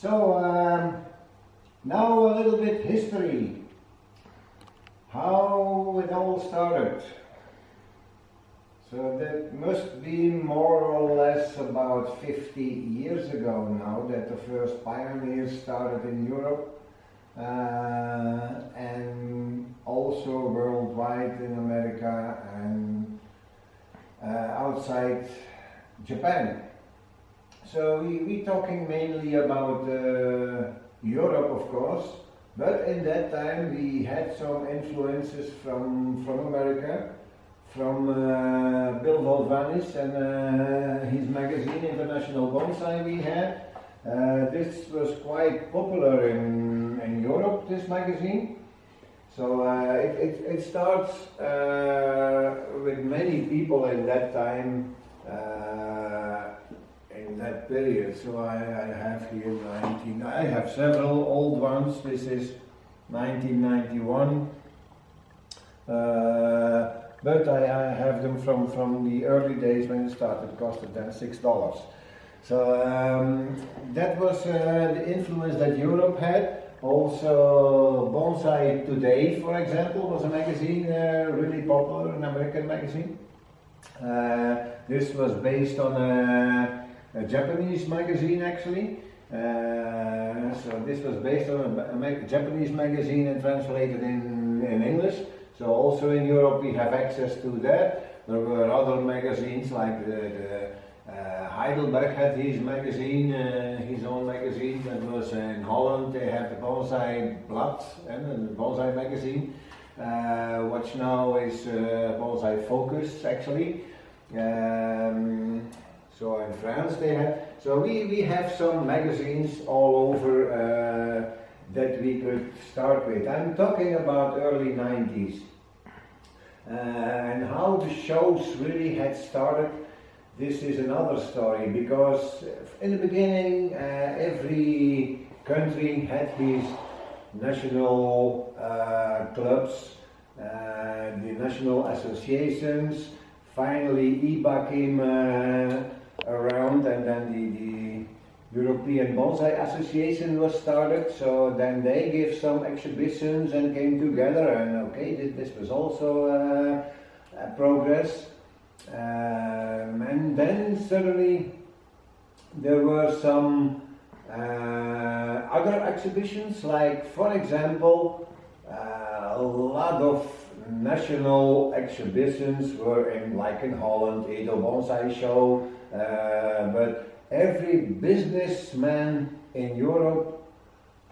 So now a little bit history, how it all started. So that must be more or less about 50 years ago now that the first pioneers started in Europe and also worldwide in America and outside Japan. So we talking mainly about Europe, of course, but in that time we had some influences from America, from Bill Volvanis and his magazine International Bonsai we had. This was quite popular in Europe, this magazine. So it starts with many people in that time, in that period. So I have here I have several old ones. This is 1991. But I have them from the early days when it started, costed then $6. So that was the influence that Europe had. Also Bonsai Today, for example, was a magazine, really popular, an American magazine. This was based on a Japanese magazine actually. So this was based on a Japanese magazine and translated in English. So also in Europe we have access to that. There were other magazines like Heidelberg had his magazine, his own magazine. That was in Holland. They had the Bonsai Blad and the Bonsai magazine, which now is Bonsai Focus actually. So in France they had. So we have some magazines all over that we could start with. I'm talking about early 90s. And how the shows really had started, this is another story, because in the beginning every country had his national clubs, the national associations. Finally IBA came around, and then the European Bonsai Association was started, so then they gave some exhibitions and came together, and okay, this was also progress. And then suddenly there were some other exhibitions, like for example a lot of national exhibitions were in, like in Holland, Edo Bonsai Show, but every businessman in Europe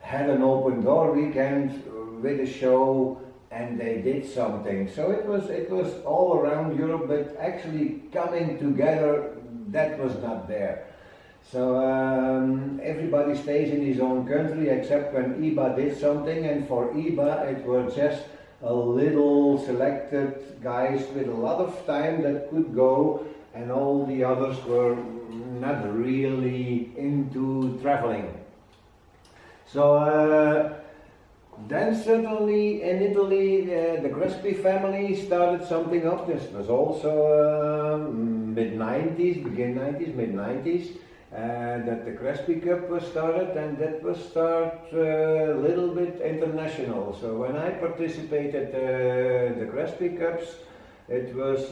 had an open door weekend with a show, and they did something. So it was all around Europe, but actually coming together, that was not there. So everybody stays in his own country except when IBA did something, and for IBA it was just a little selected guys with a lot of time that could go, and all the others were not really into traveling. So then suddenly in Italy the Crespi family started something up. This was also mid-90s, begin 90s, mid-90s, that the Crespi Cup was started, and that was a little bit international. So when I participated the Crespi Cups, it was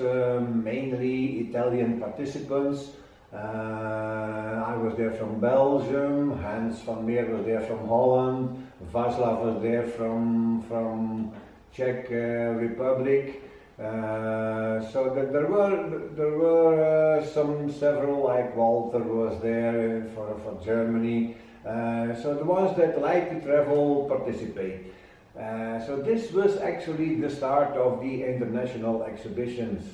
mainly Italian participants. I was there from Belgium, Hans van Meer was there from Holland, Václav was there from Czech Republic. So that there were several, like Walter was there for Germany. So the ones that like to travel participate. So this was actually the start of the international exhibitions.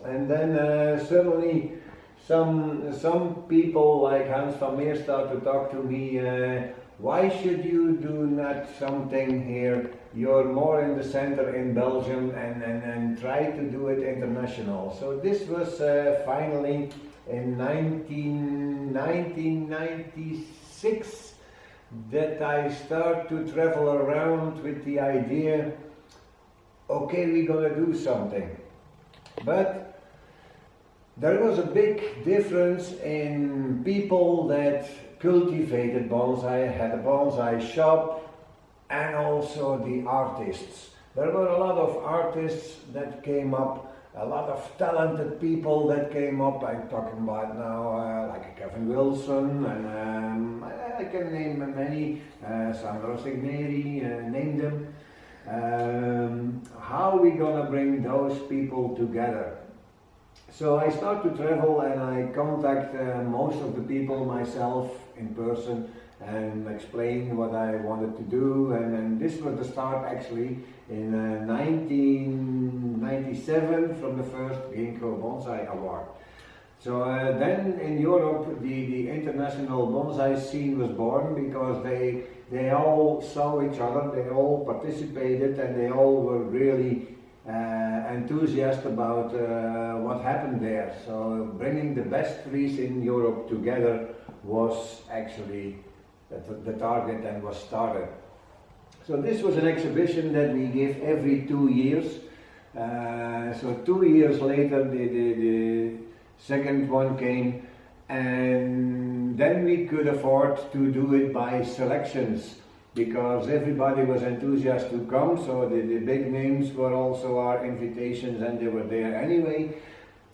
And then suddenly some people like Hans van Meer start to talk to me, why should you do not something here? You're more in the center in Belgium, and try to do it international. So this was finally in 1996 that I start to travel around with the idea, okay, we're gonna do something. But there was a big difference in people that cultivated bonsai, had a bonsai shop, and also the artists. There were a lot of artists that came up, a lot of talented people that came up. I'm talking about now like Kevin Wilson, and I can name many, Sandro Signeri, name them. How are we gonna bring those people together? So I start to travel and I contact most of the people myself in person and explain what I wanted to do, and this was the start actually in 1997 from the first Ginkgo Bonsai Award. So then in Europe the international bonsai scene was born, because they all saw each other, they all participated, and they all were really enthusiastic about what happened there. So bringing the best trees in Europe together was actually the target and was started. So this was an exhibition that we give every 2 years. So 2 years later the second one came, and then we could afford to do it by selections, because everybody was enthusiastic to come, so the big names were also our invitations, and they were there anyway.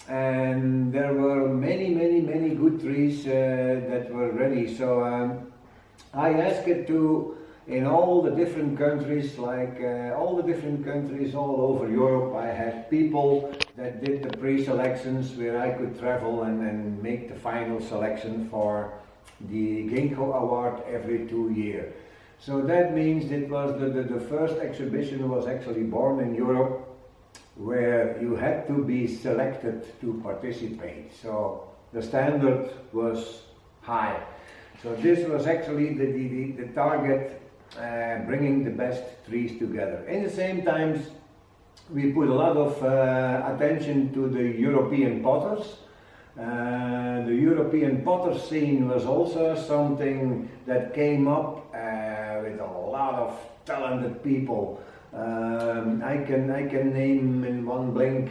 And there were many good trees that were ready. So I asked it to, in all the different countries, like all the different countries all over Europe, I had people that did the pre-selections where I could travel and make the final selection for the Ginkgo Award every 2 years. So that means it was the first exhibition was actually born in Europe, where you had to be selected to participate. So the standard was high. So this was actually the target, bringing the best trees together. In the same times, we put a lot of attention to the European potters. The European potter scene was also something that came up with a lot of talented people. I can name in one blink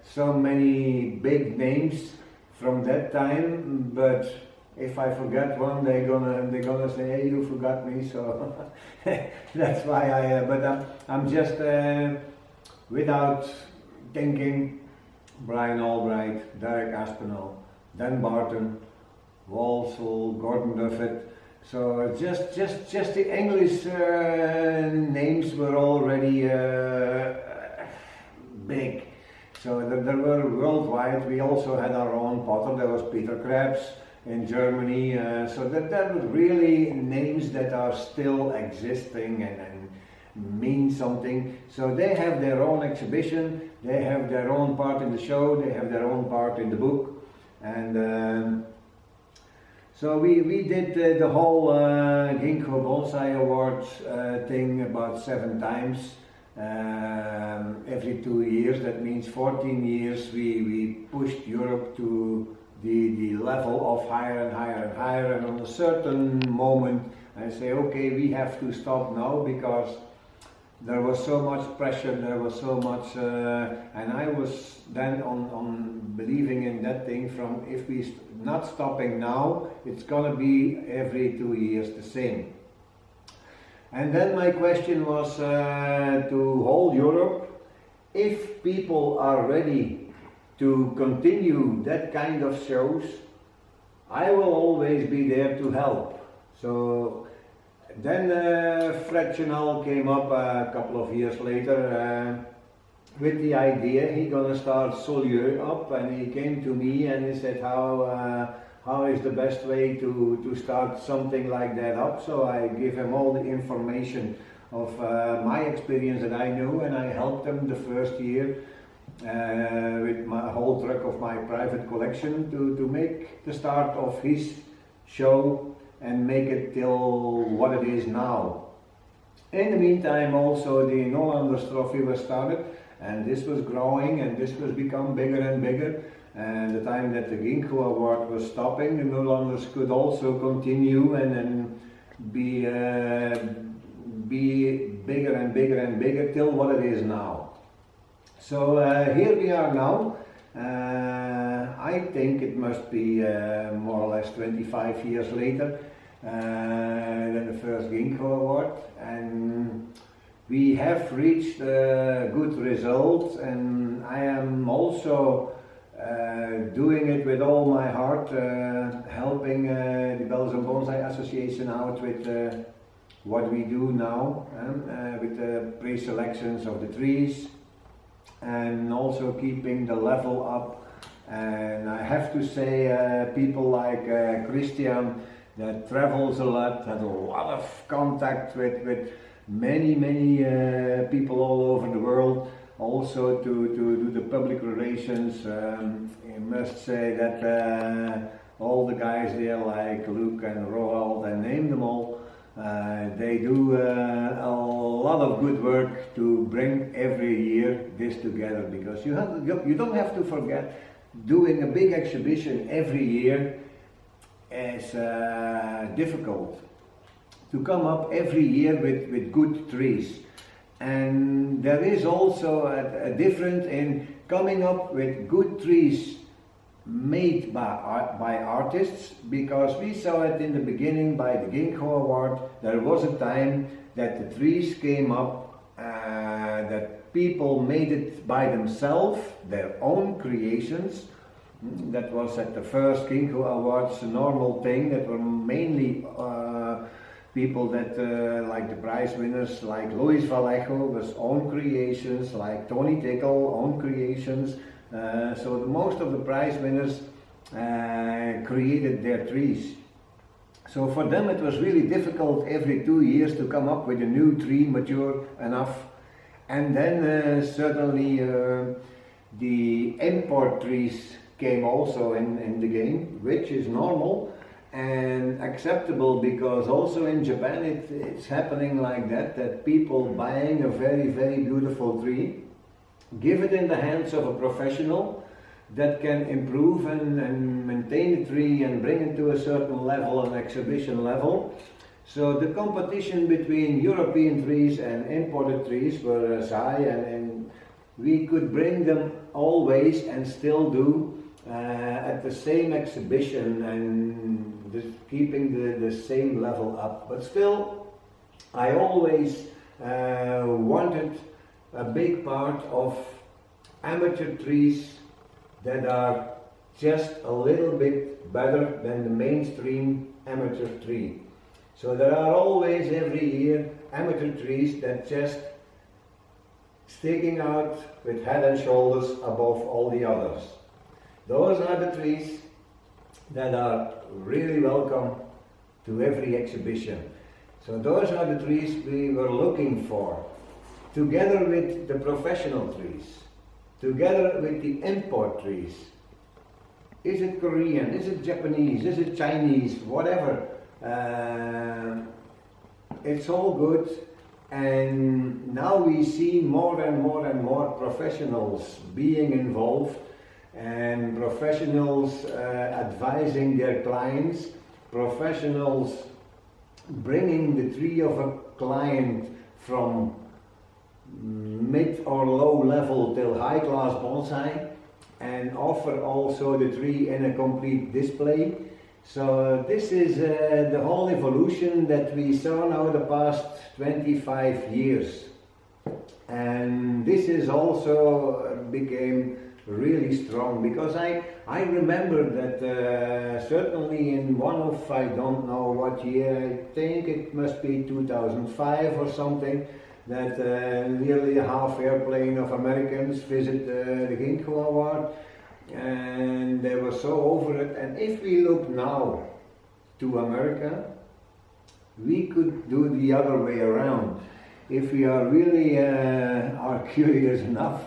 so many big names from that time, but if I forget one, they're gonna say, "Hey, you forgot me." So that's why I'm just without thinking. Brian Albright, Derek Aspinall, Dan Barton, Walsall, Gordon Duffett. So just the English names were already big. So there were worldwide. We also had our own potter. There was Peter Krebs in Germany. So that were really names that are still existing and mean something. So they have their own exhibition. They have their own part in the show. They have their own part in the book. And so we did the whole Ginkgo Bonsai Awards thing about 7 times. Every 2 years. That means 14 years we pushed Europe to the level of higher and higher and higher, and on a certain moment I say, okay, we have to stop now, because there was so much pressure, there was so much, and I was then on believing in that thing from, if we not stopping now, it's gonna be every 2 years the same. And then my question was to whole Europe, if people are ready to continue that kind of shows, I will always be there to help. So then Fred Chanel came up a couple of years later with the idea he gonna start Solieu up, and he came to me and he said, how is the best way to start something like that up? So I gave him all the information of my experience that I knew, and I helped him the first year with my whole truck of my private collection to make the start of his show and make it till what it is now. In the meantime, also the Nolanders Trophy was started, and this was growing and this was become bigger and bigger. And the time that the Ginkgo Award was stopping, the Nolanders could also continue and be bigger and bigger and bigger till what it is now. So here we are now. I think it must be more or less 25 years later than the first Ginkgo Award, and we have reached good results, and I am also doing it with all my heart, helping the Belgian Bonsai Association out with what we do now, with the pre-selections of the trees, and also keeping the level up. And I have to say, people like Christian, that travels a lot, has a lot of contact with many people all over the world, also to do the public relations. I must say that all the guys there, like Luke and Roald, I name them all, they do a lot of good work to bring every year this together, because you don't have to forget, doing a big exhibition every year is difficult. To come up every year with good trees. And there is also a difference in coming up with good trees made by artists, because we saw it in the beginning by the Ginkgo Award. There was a time that the trees came up, that people made it by themselves, their own creations. That was at the first Ginkgo Awards a normal thing. That were mainly people that, like the prize winners, like Luis Vallejo, was own creations, like Tony Tickle, own creations. So most of the prize winners created their trees. So for them it was really difficult every 2 years to come up with a new tree mature enough. And then certainly the import trees came also in the game, which is normal and acceptable, because also in Japan it's happening like that people buying a very beautiful tree, give it in the hands of a professional that can improve and maintain the tree and bring it to a certain level, an exhibition level. So the competition between European trees and imported trees were high, and we could bring them always and still do at the same exhibition, and keeping the same level up. But still, I always wanted a big part of amateur trees that are just a little bit better than the mainstream amateur tree. So there are always every year amateur trees that just sticking out with head and shoulders above all the others. Those are the trees that are really welcome to every exhibition. So those are the trees we were looking for, together with the professional trees, together with the import trees. Is it Korean, is it Japanese, is it Chinese, whatever. It's all good, and now we see more and more professionals being involved, and professionals advising their clients, professionals bringing the tree of a client from mid or low level till high class bonsai, and offer also the tree in a complete display. So this is the whole evolution that we saw now the past 25 years. And this is also became really strong, because I remember that certainly in one of, I don't know what year, I think it must be 2005 or something, that nearly a half airplane of Americans visit the Ginkgo Award, and they were so over it. And if we look now to America, we could do the other way around. If we are really are curious enough,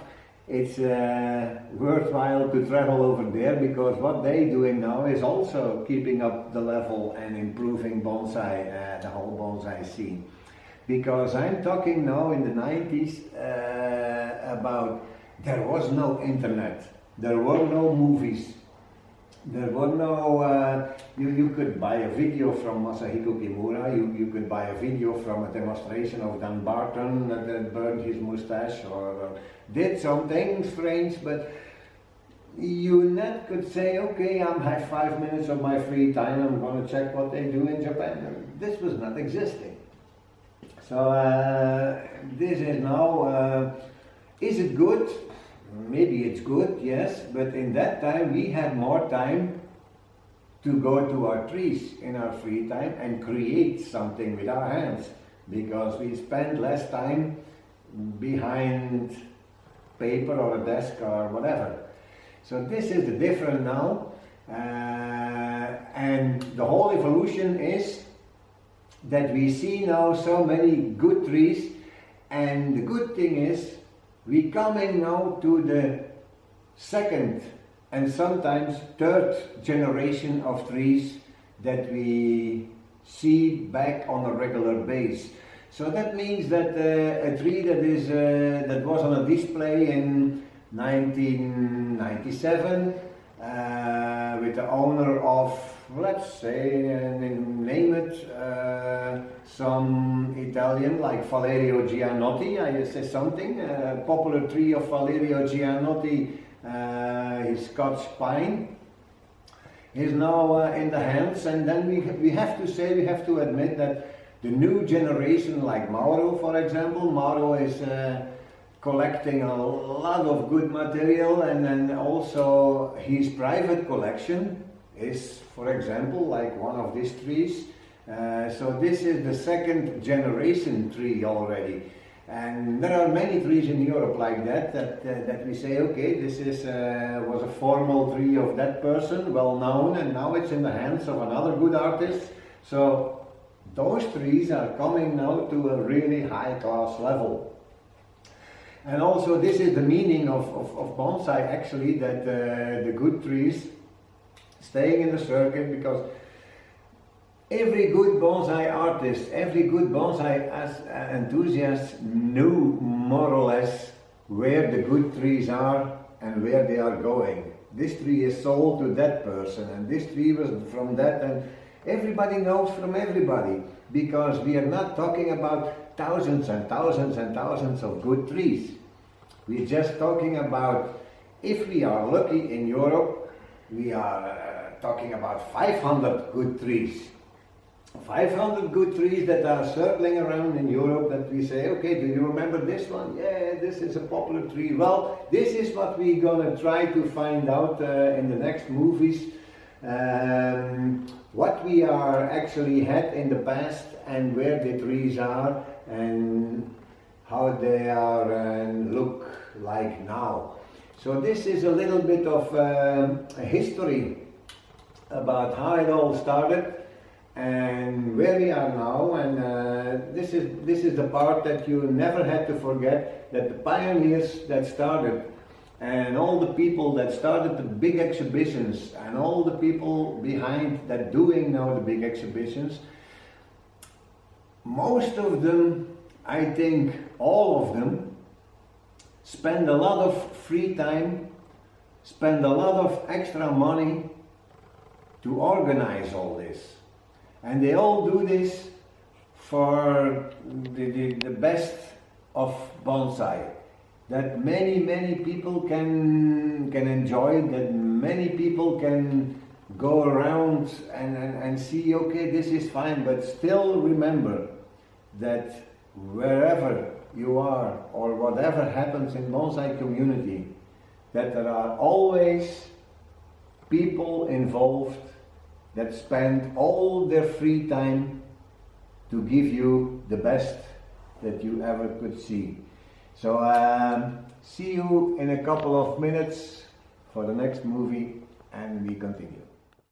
it's worthwhile to travel over there, because what they're doing now is also keeping up the level and improving bonsai, the whole bonsai scene. Because I'm talking now in the 90s about, there was no internet, there were no movies, there were no, you could buy a video from Masahiko Kimura, you could buy a video from a demonstration of Dan Barton that burned his mustache or did something strange, but you not could say, okay, I have 5 minutes of my free time, I'm going to check what they do in Japan. This was not existing. So this is now, is it good? Maybe it's good, yes, but in that time we had more time to go to our trees in our free time and create something with our hands, because we spend less time behind paper or a desk or whatever. So this is the difference now, and the whole evolution is that we see now so many good trees, and the good thing is we coming now to the second and sometimes third generation of trees that we see back on a regular base. So that means that a tree that was on a display in 1997 with the owner of, let's say, name it, some Italian like Valerio Gianotti, I say something, a popular tree of Valerio Gianotti, his Scotch pine, is now in the hands, and then we have to admit that the new generation, like Mauro, for example, Mauro is collecting a lot of good material, and then also his private collection is, for example, like one of these trees. So this is the second generation tree already. And there are many trees in Europe like that we say, okay, this was a formal tree of that person, well known, and now it's in the hands of another good artist. So those trees are coming now to a really high class level. And also this is the meaning of bonsai actually, that the good trees staying in the circuit, because every good bonsai artist, every good bonsai enthusiast knew more or less where the good trees are and where they are going. This tree is sold to that person, and this tree was from that, and everybody knows from everybody, because we are not talking about thousands and thousands and thousands of good trees. We're just talking about, if we are lucky in Europe, we are talking about 500 good trees. 500 good trees that are circling around in Europe, that we say, okay, do you remember this one? Yeah, this is a popular tree. Well, this is what we're gonna try to find out in the next movies. What we are actually had in the past, and where the trees are, and how they are and look like now. So this is a little bit of a history about how it all started and where we are now, and this is the part that you never had to forget, that the pioneers that started, and all the people that started the big exhibitions, and all the people behind that doing now the big exhibitions, most of them, I think all of them, spend a lot of free time, spend a lot of extra money to organize all this. And they all do this for the best of bonsai, that many people can enjoy, that many people can go around and see, okay, this is fine, but still remember that wherever you are or whatever happens in bonsai community, that there are always people involved that spend all their free time to give you the best that you ever could see. So see you in a couple of minutes for the next movie, and we continue.